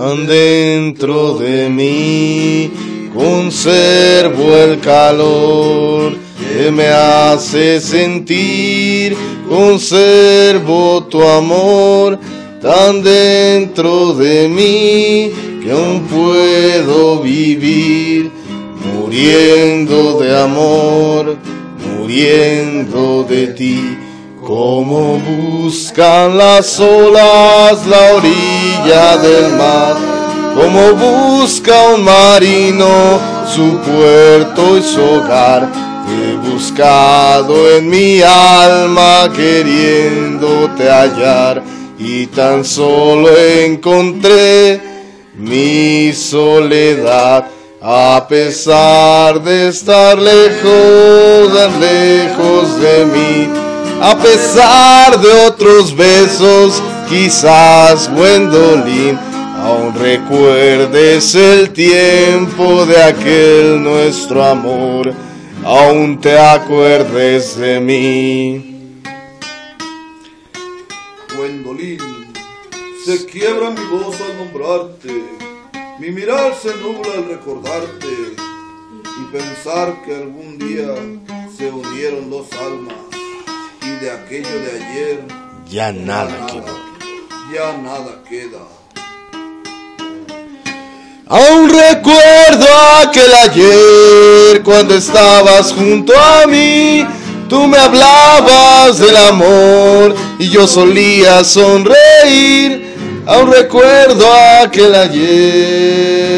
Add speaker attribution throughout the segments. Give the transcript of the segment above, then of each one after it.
Speaker 1: tan dentro de mí, conservo el calor que me hace sentir, conservo tu amor tan dentro de mí, que aún puedo vivir, muriendo de amor, muriendo de ti. Como buscan las olas la orilla del mar, como busca un marino su puerto y su hogar. He buscado en mi alma queriéndote hallar, y tan solo encontré mi soledad. A pesar de estar lejos, tan lejos de mí, a pesar de otros besos, quizás Gwendolyn, aún recuerdes el tiempo de aquel nuestro amor, aún te acuerdes de mí.
Speaker 2: Gwendolyn, se quiebra mi voz al nombrarte, mi mirar se nubla al recordarte y pensar que algún día se unieron dos almas y de aquello de ayer
Speaker 1: ya nada quedó.
Speaker 2: Ya nada queda.
Speaker 1: Aún recuerdo aquel ayer cuando estabas junto a mí. Tú me hablabas del amor y yo solía sonreír. Aún recuerdo aquel ayer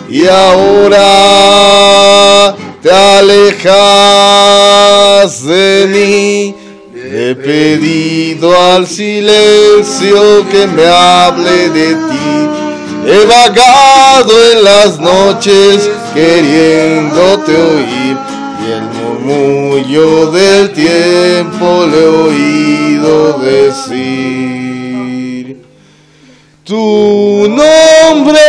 Speaker 1: y ahora te alejas de mí. He pedido al silencio que me hable de ti. He vagado en las noches queriéndote oír, y el murmullo del tiempo le he oído decir tu nombre.